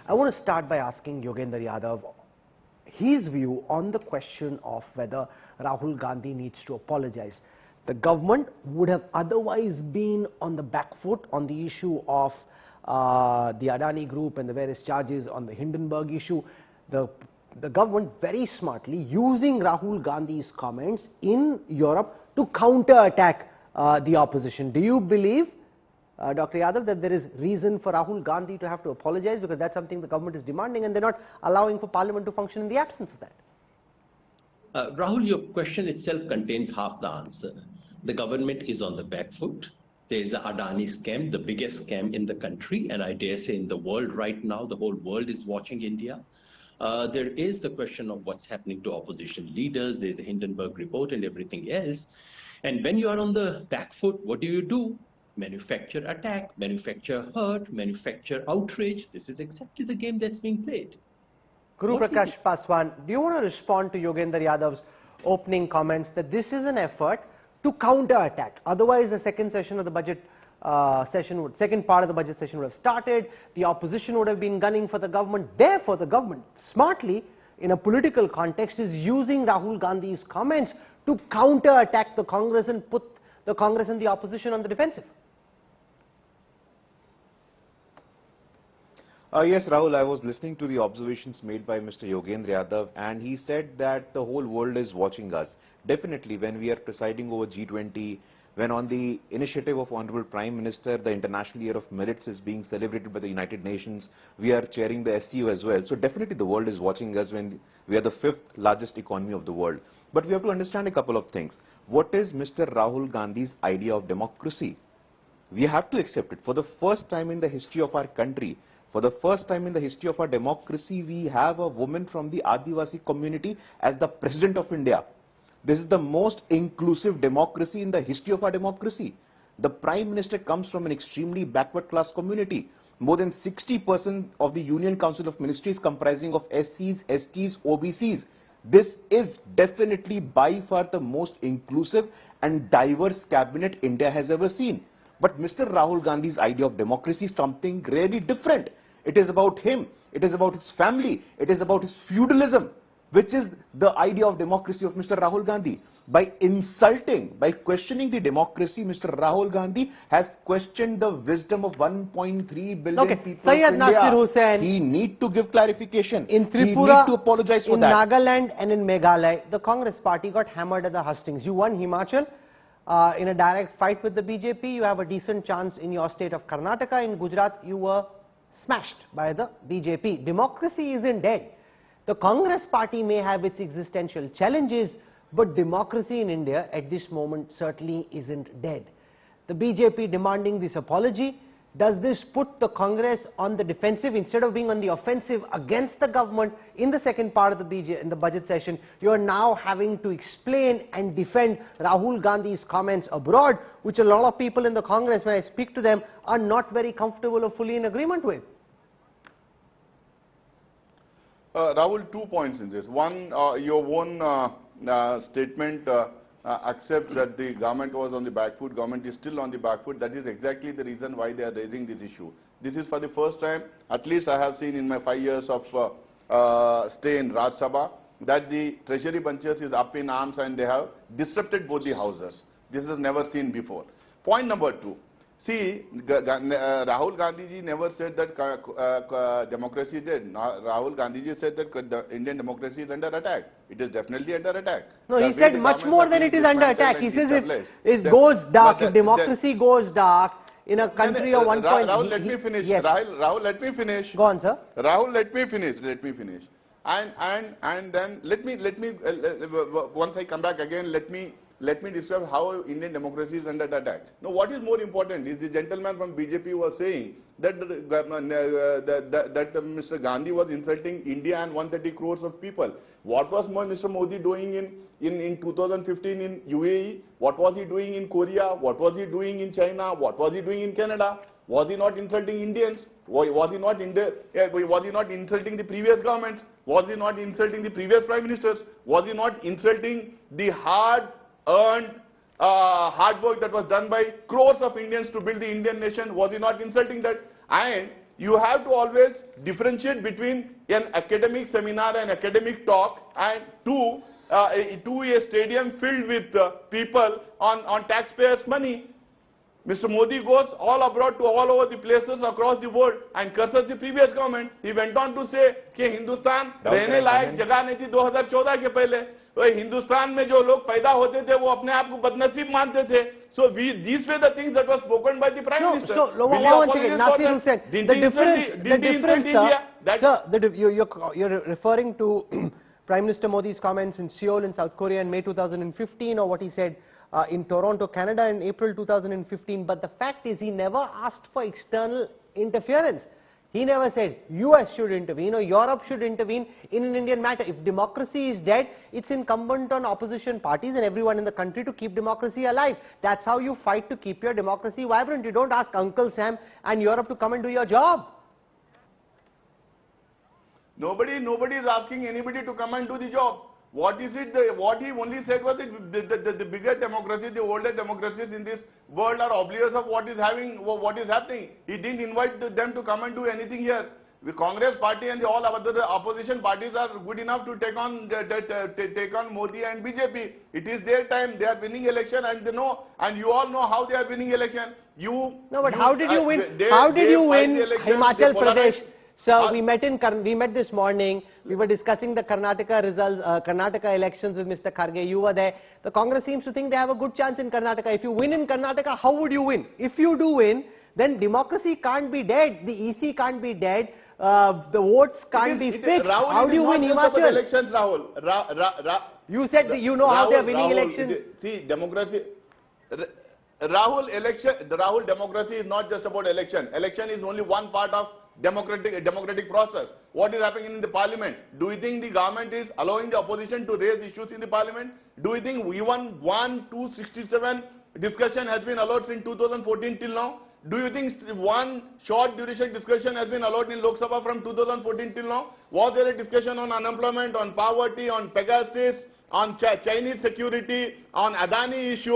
I want to start by asking Yogendra Yadav his view on the question of whether Rahul Gandhi needs to apologize. The government would have otherwise been on the back foot on the issue of the Adani group and the various charges on the Hindenburg issue. The government very smartly using Rahul Gandhi's comments in Europe to counter-attack the opposition. Do you believe, Dr. Yadav, that there is reason for Rahul Gandhi to have to apologize, because that's something the government is demanding and they're not allowing for Parliament to function in the absence of that? Rahul, your question itself contains half the answer. The government is on the back foot. There is the Adani scam, the biggest scam in the country, and I dare say in the world right now. The whole world is watching India. There is the question of what's happening to opposition leaders. There's a Hindenburg report and everything else. And when you are on the back foot, what do? Manufacture attack, manufacture hurt, manufacture outrage. This is exactly the game that's being played. Guru Prakash Paswan, do you want to respond to Yogendra Yadav's opening comments that this is an effort to counter-attack? Otherwise, the second session of the budget second part of the budget session would have started. The opposition would have been gunning for the government. Therefore, the government smartly, in a political context, is using Rahul Gandhi's comments to counter-attack the Congress and put the Congress and the opposition on the defensive. Yes, Rahul, I was listening to the observations made by Mr. Yogendra Yadav, and he said that the whole world is watching us. Definitely, when we are presiding over G20, when on the initiative of Honorable Prime Minister, the International Year of Merits is being celebrated by the United Nations, we are chairing the SCO as well. So definitely the world is watching us when we are the 5th largest economy of the world. But we have to understand a couple of things. What is Mr. Rahul Gandhi's idea of democracy? We have to accept it. For the first time in the history of our country, for the first time in the history of our democracy, we have a woman from the Adivasi community as the President of India. This is the most inclusive democracy in the history of our democracy. The Prime Minister comes from an extremely backward class community. More than 60% of the Union Council of Ministries comprising of SCs, STs, OBCs. This is definitely by far the most inclusive and diverse cabinet India has ever seen. But Mr. Rahul Gandhi's idea of democracy is something really different. It is about him, it is about his family, it is about his feudalism, which is the idea of democracy of Mr. Rahul Gandhi. By insulting, by questioning the democracy, Mr. Rahul Gandhi has questioned the wisdom of 1.3 billion people in India. He need to give clarification. In Tripura, he need to apologize for that. In Nagaland and in Meghalaya, the Congress party got hammered at the hustings. You won Himachal in a direct fight with the BJP. You have a decent chance in your state of Karnataka. In Gujarat, you were smashed by the BJP. Democracy isn't dead. The Congress party may have its existential challenges, but democracy in India at this moment certainly isn't dead. The BJP demanding this apology, does this put the Congress on the defensive instead of being on the offensive against the government? In the second part of the budget session, you are now having to explain and defend Rahul Gandhi's comments abroad, which a lot of people in the Congress, when I speak to them, are not very comfortable or fully in agreement with. Rahul, 2 points in this. One, your own statement accepts that the government was on the back foot, government is still on the back foot. That is exactly the reason why they are raising this issue. This is for the first time, at least I have seen in my 5 years of stay in Rajya Sabha, that the treasury bunches is up in arms and they have disrupted both the houses. This is never seen before. Point number 2. See, Rahul Gandhi ji never said that democracy is dead. Rahul Gandhi ji said that the Indian democracy is under attack. It is definitely under attack. No, he said much more than it is under attack. He says it goes dark, if democracy goes dark in a country of 1. Rahul, let me finish. Yes. Rahul, let me finish. Go on, sir. Rahul, let me finish. And then let me once I come back again, let me describe how Indian democracy is under attack. Now, what is more important is the gentleman from BJP was saying that Mr. Gandhi was insulting India and 130 crores of people. What was Mr. Modi doing in 2015 in UAE? What was he doing in Korea? What was he doing in China? What was he doing in Canada? Was he not insulting Indians? Was he not insulting the previous governments? Was he not insulting the previous prime ministers? Was he not insulting the hard-earned hard work that was done by crores of Indians to build the Indian nation? Was he not insulting that? And you have to always differentiate between an academic seminar and academic talk and to a stadium filled with people on taxpayers' money. Mr. Modi goes all abroad to all over the places across the world and curses the previous government. He went on to say कि हिंदुस्तान रहने लायक जगह नहीं थी 2014 के पहले. हिंदुस्तान में जो लोग पैदा होते थे वो अपने आप को बदनसीब मानते थे. So these were the things that was spoken by the Prime Minister. So, once again, Nasir Hussain, the difference, sir, you're referring to Prime Minister Modi's comments in Seoul in South Korea in May 2015, or what he said in Toronto, Canada in April 2015. But the fact is, he never asked for external interference. He never said US should intervene or Europe should intervene in an Indian matter. If democracy is dead, it's incumbent on opposition parties and everyone in the country to keep democracy alive. That's how you fight to keep your democracy vibrant. You don't ask Uncle Sam and Europe to come and do your job. Nobody is asking anybody to come and do the job. What is it? What he only said was that the bigger democracies, the older democracies in this world are oblivious of what is happening. He didn't invite them to come and do anything here. The Congress party and all other opposition parties are good enough to take on Modi and BJP. It is their time. They are winning election and they know. And you all know how they are winning election. How did you win? How did you win Himachal Pradesh? Sir, we met this morning. We were discussing the Karnataka results, Karnataka elections with Mr. Kharge. You were there. The Congress seems to think they have a good chance in Karnataka. If you win in Karnataka, how would you win? If you do win, then democracy can't be dead. The EC can't be dead. The votes can't be fixed. Rahul, how do you win Himachal? Elections, Rahul. You said that you know how they are winning elections. See, democracy. Rahul, democracy is not just about election. Election is only one part of democratic process. What is happening in the parliament? Do you think the government is allowing the opposition to raise issues in the parliament? Do you think even 267 discussion has been allowed since 2014 till now? Do you think one short duration discussion has been allowed in Lok Sabha from 2014 till now? Was there a discussion on unemployment, on poverty, on Pegasus, on Chinese security, on Adani issue?